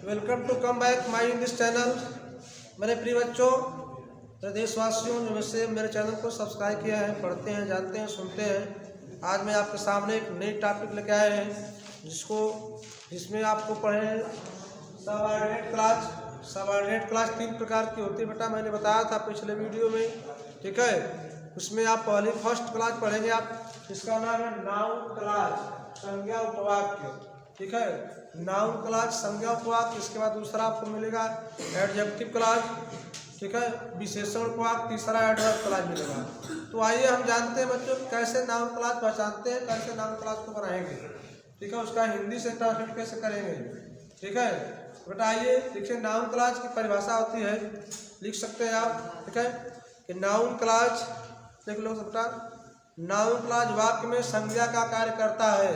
Welcome to come back my in this channel. मेरे प्रिय बच्चों, देशवासियों जो वैसे मेरे चैनल को सब्सक्राइब किया है, पढ़ते हैं, जानते हैं, सुनते हैं। आज मैं आपके सामने एक नई टॉपिक लेके आए हैं जिसमें आपको पढ़े सबऑर्डिनेट क्लास। सबऑर्डिनेट क्लास 3 प्रकार की होती है बेटा, मैंने बताया था पिछले वीडियो में, ठीक है। उसमें आप पहले फर्स्ट क्लास पढ़ेंगे आप, जिसका नाम है नाउन क्लास, संज्ञा उपवाक्य, ठीक है। नाउन क्लास, संज्ञा उपवाक्य। इसके बाद दूसरा आपको मिलेगा एडजेक्टिव क्लास, ठीक है, विशेषण उपवाक्य। तीसरा एडवर्ब क्लास मिलेगा। तो आइए हम जानते हैं बच्चों कैसे नाउन क्लास पहचानते हैं, कैसे नाउन क्लास को बनाएंगे, ठीक है। उसका हिंदी से ट्रांसलेट कैसे करेंगे, ठीक है। बेटा आइए देखिए, नाउन क्लास की परिभाषा होती है, लिख सकते हैं आप, ठीक है, कि नाउन क्लास देख लो बेटा। नाउन क्लास वाक्य में संज्ञा का कार्य करता है।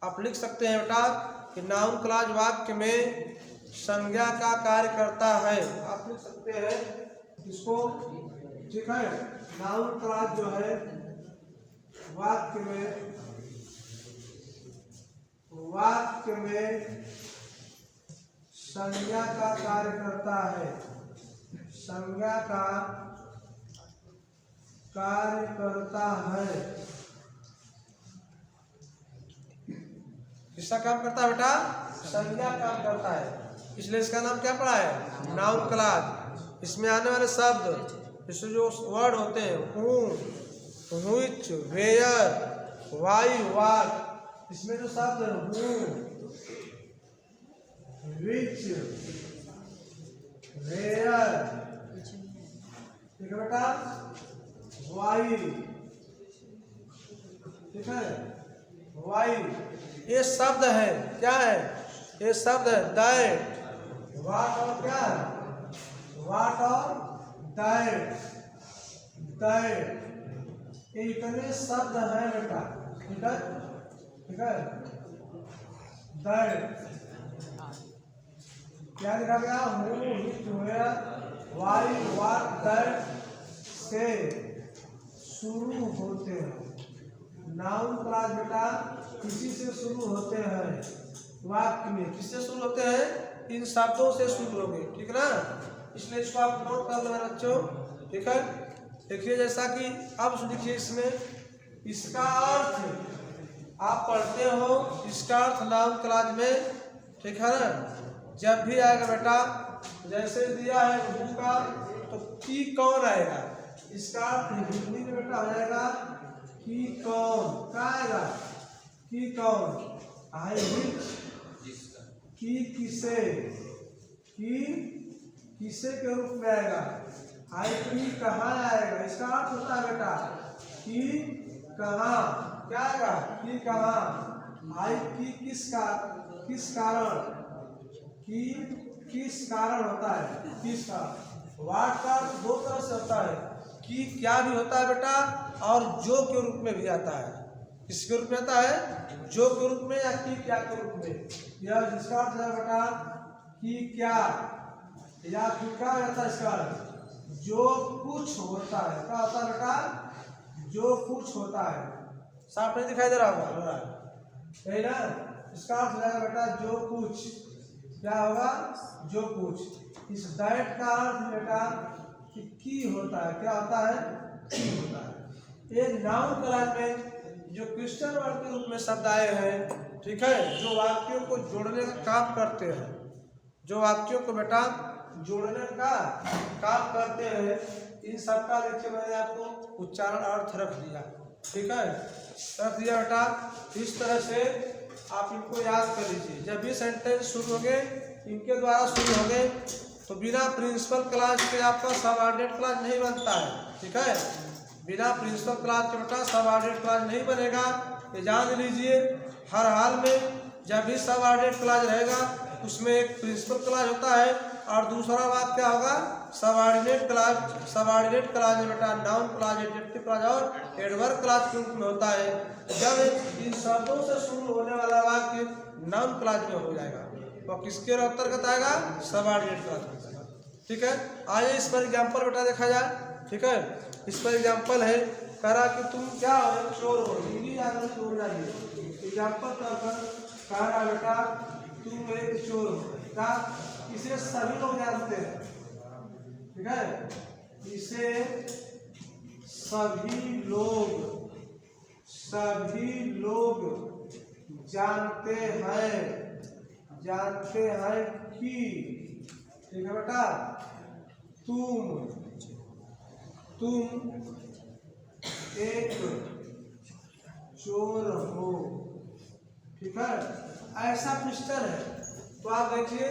आप लिख सकते हैं बेटा कि नाउन क्लास वाक्य में संज्ञा का कार्य करता है। आप लिख सकते हैं इसको, ठीक है। नाउन क्लास जो है वाक्य में संज्ञा का कार्य करता है। संज्ञा का कार्य करता है। किसका काम करता है बेटा? संज्ञा काम करता है, इसलिए इसका नाम क्या पड़ा है? Noun class. इसमें आने वाले शब्द, इसमें जो वर्ड होते हैं, हूँ, व्हिच, वेयर, वाई, व्हाट, इसमें जो शब्द है हूँ, व्हिच, वेयर, ठीक है बेटा, वाई, ठीक है, वाई, ये शब्द है। क्या है? ये शब्द है दैट, वाट और क्या है? वाट और दैट, दैट, ये इतने शब्द हैं बेटा, ठीक है, ठीक है। दैट क्या लिखा गया? हूँ, which, where, why, what, that से शुरू होते हैं। नाउन क्लास बेटा किसी से शुरू होते हैं। वाक्य में किससे शुरू होते हैं? इन शब्दों से शुरू होंगे, ठीक है ना। इसलिए इसको आप नोट कर लेना बच्चों, ठीक है। देखिए जैसा कि अब देखिए इसमें इसका अर्थ आप पढ़ते हो, इसका अर्थ नाउन क्लास में, ठीक है ना। जब भी आएगा बेटा, जैसे दिया है हूँ का, तो की कौन आएगा, इसका अर्थ हिंदी में बेटा हो जाएगा कि कौन। क्या आएगा? कि कौन। आई व्हिच, कि किसे, कि किसे के रूप में आएगा। आई कि कहाँ आएगा, इसका अर्थ होता है बेटा कि कहाँ। क्या आएगा? कि कहाँ। आई कि किस कारण, कि किस कारण होता है, किस का। वाट का दो तरह से होता है, कि क्या भी होता है बेटा, और जो के रूप में भी आता है। किसके रूप में आता है? जो के रूप में, या कि क्या के रूप में। यह जिसका अर्थ है बेटा कि क्या, या फिर क्या रहता है इसका अर्थ? जो कुछ होता है। क्या होता है बेटा? जो कुछ होता है। साफ नहीं दिखाई दे रहा होगा, सही ना। इसका अर्थ है बेटा जो कुछ। क्या होगा? जो कुछ। इस दैट का अर्थ बेटा कि होता है। क्या होता है? कि होता है। ये नाउन क्लास में जो क्वेश्चन वर्ड के रूप में शब्द आए हैं, ठीक है, जो वाक्यों को जोड़ने का काम करते हैं, जो वाक्यों को बेटा जोड़ने का काम करते हैं, इन सब का देखिए मैंने आपको उच्चारण अर्थ रख दिया, ठीक है, रख दिया बेटा। इस तरह से आप इनको याद कर लीजिए। जब भी सेंटेंस शुरू होंगे, इनके द्वारा शुरू होंगे, तो बिना प्रिंसिपल क्लास के आपका सबऑर्डिनेट क्लास नहीं बनता है, ठीक है। बिना प्रिंसिपल क्लास के बेटा सबऑर्डिनेट क्लास नहीं बनेगा, ये जान लीजिए। हर हाल में जब भी सबऑर्डिनेट क्लास रहेगा, उसमें एक प्रिंसिपल क्लास होता है और दूसरा बात क्या होगा? Subordinate class. सबऑर्डिनेट क्लास में बेटा नाउन क्लास, एडजेक्टिव क्लास और एडवर्ब क्लास के रूप में होता है। जब इन शब्दों से शुरू होने वाला वाक्य नाउन क्लास में हो जाएगा, तो किसके अंतर्गत आएगा? सबऑर्डिनेट क्लास, ठीक है। आइए इस पर एग्जाम्पल बेटा देखा जाए, ठीक है। इस पर एग्जाम्पल है, कह रहा कि तुम क्या हो? चोर हो। हिंदी आगे जोड़ जाइए। एग्जाम्पल कह रहा बेटा तुम एक चोर हो। क्या इसे सभी लोग जानते हैं, ठीक है, इसे सभी लोग जानते हैं कि, ठीक है बेटा, तुम एक चोर हो, ठीक है। ऐसा क्वेश्चन है तो आप देखिए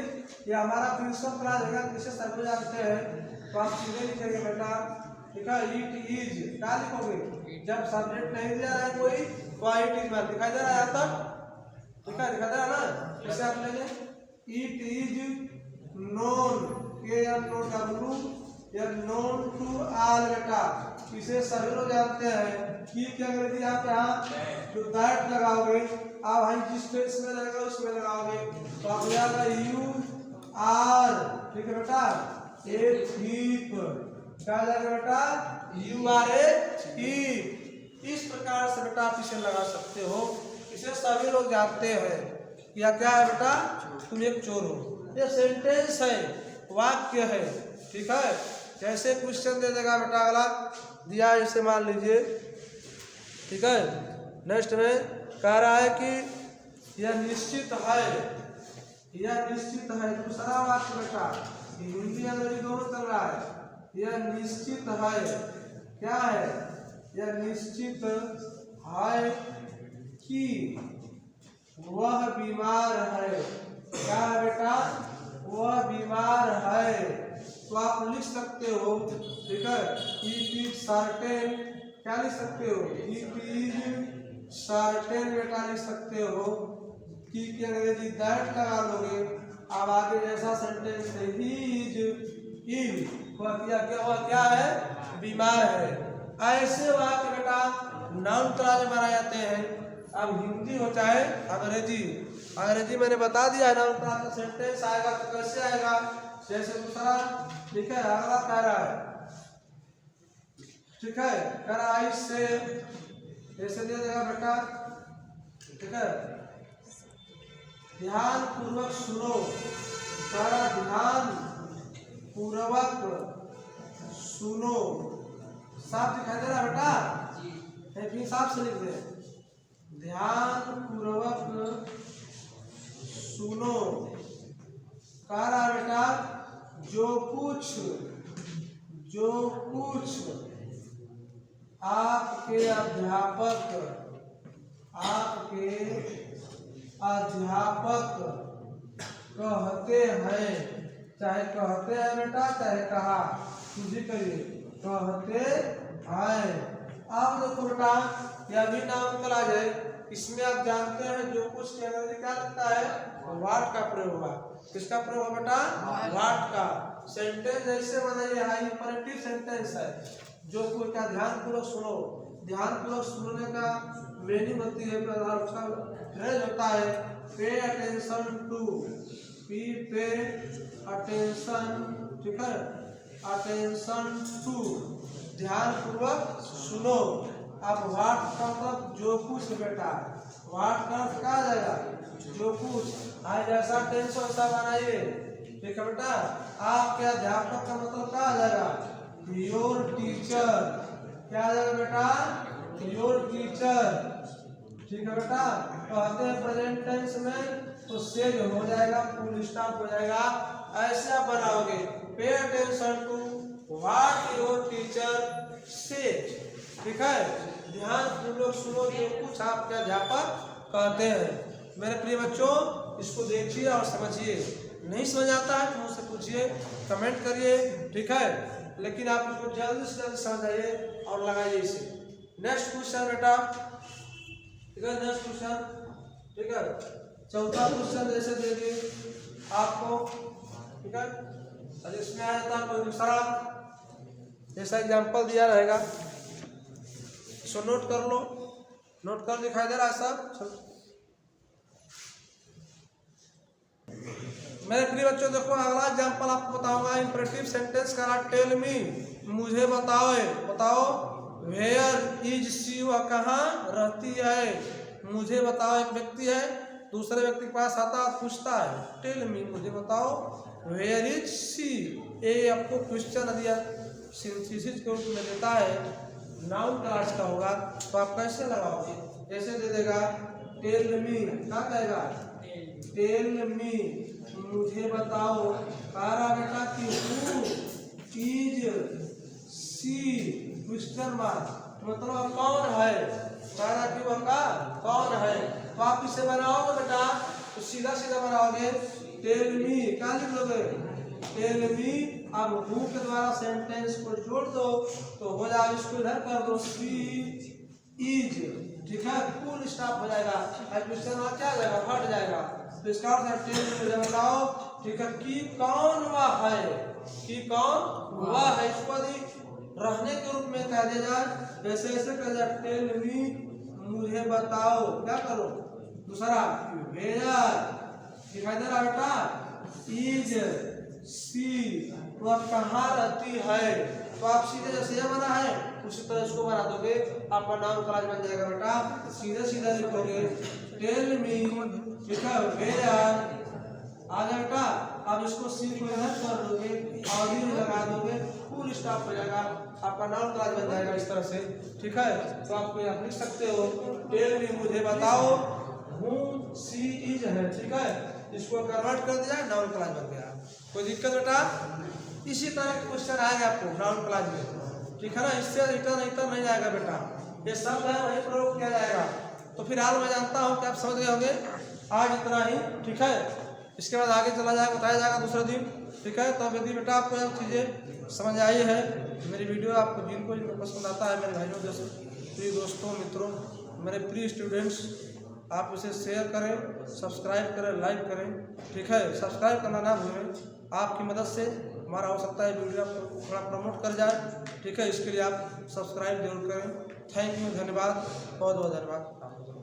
ये हमारा प्रिंसिपल क्लास है, किसे सभी जानते हैं, तो आप सीधे लिखेंगे बेटा, ठीक है। इट इज क्या लिखोगे, जब सब्जेक्ट नहीं दिया है कोई तो इट इज बात दिखाई दे रहा है यहाँ तक, ठीक है, दिखाई दे रहा है ना। जैसे आप लेंगे it is known known to all बेटा, इसे सभी लोग जानते हैं कि क्या अंग्रेजी आप यहाँ जो दैट लगाओगे आप भाई जिस टेंस में रहेगा उसमें लगाओगे तो आप जाएगा यू आर, ठीक है बेटा, ए थीप, क्या जाएगा बेटा, यू आर ए थीप। इस प्रकार से बेटा आप इसे लगा सकते हो, इसे सभी लोग जानते हैं। या क्या है बेटा, तुम एक चोर हो, ये सेंटेंस है, वाक्य है, ठीक है। जैसे क्वेश्चन दे देगा बेटा अगला दिया है, इसे मान लीजिए, ठीक है। नेक्स्ट में कह रहा है कि यह निश्चित है, दूसरा वाक्य बेटा हिंदी अंग्रेजी दोनों चल रहा है। यह निश्चित है, क्या है, यह निश्चित है कि वह बीमार है, क्या है बेटा, वह बीमार है, तो आप लिख सकते हो, ठीक है, इट इज सर्टेन, क्या लिख सकते हो, इट इज सर्टेन बेटा लिख सकते हो कि अंग्रेजी दैट लगा लोगे। अब आगे जैसा सेंटेंस है ही इज इल, वह क्या है, बीमार है। ऐसे वाक्य बेटा नाउन क्लॉज में बनाए जाते हैं। अब हिंदी हो चाहे अंग्रेजी मैंने बता दिया है, नाउन क्लॉज का सेंटेंस आएगा तो कैसे आएगा, जैसे दूसरा ठीक है, अगला कह रहा है, ठीक है, कह रहा है इससे ऐसे दे देगा बेटा, ठीक है, ध्यान पूर्वक सुनो, कह रहा ध्यान पूर्वक सुनो, साफ दिखाई दे रहा बेटा, फिर साफ से लिख दे, ध्यान पूर्वक सुनो, कह रहा बेटा जो कुछ आपके अध्यापक कहते हैं, चाहे कहते हैं बेटा चाहे कहा, तुझे करिए, कहते हैं। अब देखो बेटा यह भी नाउन क्लॉज है, इसमें आप जानते हैं जो कुछ के अंग्रेजी क्या लगता है, व्हाट का प्रयोग होगा, किसका प्रयोग होगा बेटा, व्हाट का। सेंटेंस ऐसे बनाइए, हाई इंपरेटिव सेंटेंस है, जो कोई का ध्यान पूर्वक सुनो, ध्यान पूर्वक सुनने का मीनिंग होती है, उसका फ्रेज होता है पे अटेंशन टू, पे अटेंशन, ठीक है, अटेंशन टू, ध्यान पूर्वक सुनो। अब व्हाट का मतलब जो कुछ बेटा, व्हाट का क्या आ जाएगा, जो कुछ, आज जैसा टेंस वैसा बनाइए, ठीक है बेटा। आपके अध्यापक का मतलब क्या आ जाएगा, योर टीचर, क्या आ जाएगा बेटा, योर टीचर, ठीक है बेटा। कहते हैं प्रेजेंट टेंस में तो सेज हो जाएगा, फुल स्टॉप हो जाएगा, ऐसे आप बनाओगे, pay attention to what your teacher says, ठीक है, ध्यान पूर्वक सुनो जो कुछ आपके अध्यापक कहते हैं। मेरे प्रिय बच्चों इसको देखिए और समझिए, नहीं समझ आता है तो मुझसे पूछिए, कमेंट करिए, ठीक है, लेकिन आप इसको जल्द से जल्द समझाइए और लगाइए इसे। नेक्स्ट क्वेश्चन बेटा, ठीक है, नेक्स्ट क्वेश्चन, ठीक है, चौथा क्वेश्चन जैसे दे दिए आपको, ठीक है, इसमें आया था कोई दूसरा जैसा एग्जाम्पल दिया रहेगा, इसको नोट कर लो, नोट कर दिखाई दे रहा है सब। मेरे प्रिय बच्चों देखो अगला एग्जाम्पल आपको बताऊंगा, इंपरेटिव सेंटेंस का टेल मी, मुझे बताओ, वेयर इज शी, वह कहाँ रहती है, मुझे बताओ, एक व्यक्ति है दूसरे व्यक्ति के पास आता है, पूछता है टेल मी, मुझे बताओ वेयर इज सी। ये आपको क्वेश्चन दिया सिंथेसिस के रूप में देता है, नाउन क्लास का होगा, तो आप कैसे लगाओगे? जैसे दे देगा टेल मी, क्या कहेगा? टेल मी, मुझे बताओ। कारा बेटा कि who is C question mark, मतलब कौन है? कारा कि वह का कौन है? तो आप इसे बनाओगे बेटा तो सीधा सीधा बनाओगे टेल मी, क्या लिख लोगे? Tell me. अब हु के द्वारा सेंटेंस को जोड़ दो तो हो जाएगा, इसको इधर कर दो सी इज, ठीक है, फुल स्टॉप हो जाएगा। क्वेश्चन मार्क क्या जाएगा? हट जाएगा। तो इसका अर्थ है टेल मी, मुझे बताओ, ठीक है, कि कौन वह है, कि कौन वह है। इसको रहने के रूप में कह दिया जाए, वैसे ऐसे कह जाए टेल मी, मुझे बताओ। क्या करो? दूसरा वेयर, दिखाई दे रहा बेटा, इज सी, तो आप कहाँ रहती है? तो आप सीधे जैसे ये बना है उसी तरह इसको बना दोगे, आपका नाम क्लास बन जाएगा बेटा। सीधे सीधा लिखोगे टेल मी, ठीक है, वेयर, आगे बेटा। आप इसको सी को इधर कर दोगे और लगा दोगे, फुल स्टॉप हो जाएगा, आपका नाम क्लास बन जाएगा इस तरह से, ठीक है। तो आप यहाँ लिख सकते हो टेल मी, मुझे बताओ, हूँ सी इज है, ठीक है, इसको कन्वर्ट कर दिया, नाउन क्लास बन गया। कोई दिक्कत बेटा? इसी तरह के क्वेश्चन आएगा आपको नाउन क्लास में, ठीक है ना। इससे रिटर्न नहीं जाएगा बेटा, ये शब्द है वही प्रयोग किया जाएगा। तो फिर हाल मैं जानता हूँ कि आप समझ गए होंगे, आज इतना ही, ठीक है। इसके बाद आगे चला जाएगा, बताया जाएगा दूसरे दिन, ठीक है। तो यदि बेटा आपको यह चीज़ें समझ आई है, मेरी वीडियो आपको जिनको पसंद आता है, मेरे भाइयों जैसे प्रिय दोस्तों, मित्रों, मेरे प्रिय स्टूडेंट्स, आप इसे शेयर करें, सब्सक्राइब करें, लाइक करें, ठीक है। सब्सक्राइब करना ना भूलें, आपकी मदद से हमारा हो सकता है वीडियो आपको थोड़ा प्रमोट कर जाए, ठीक है। इसके लिए आप सब्सक्राइब जरूर करें। थैंक यू, धन्यवाद, बहुत बहुत धन्यवाद।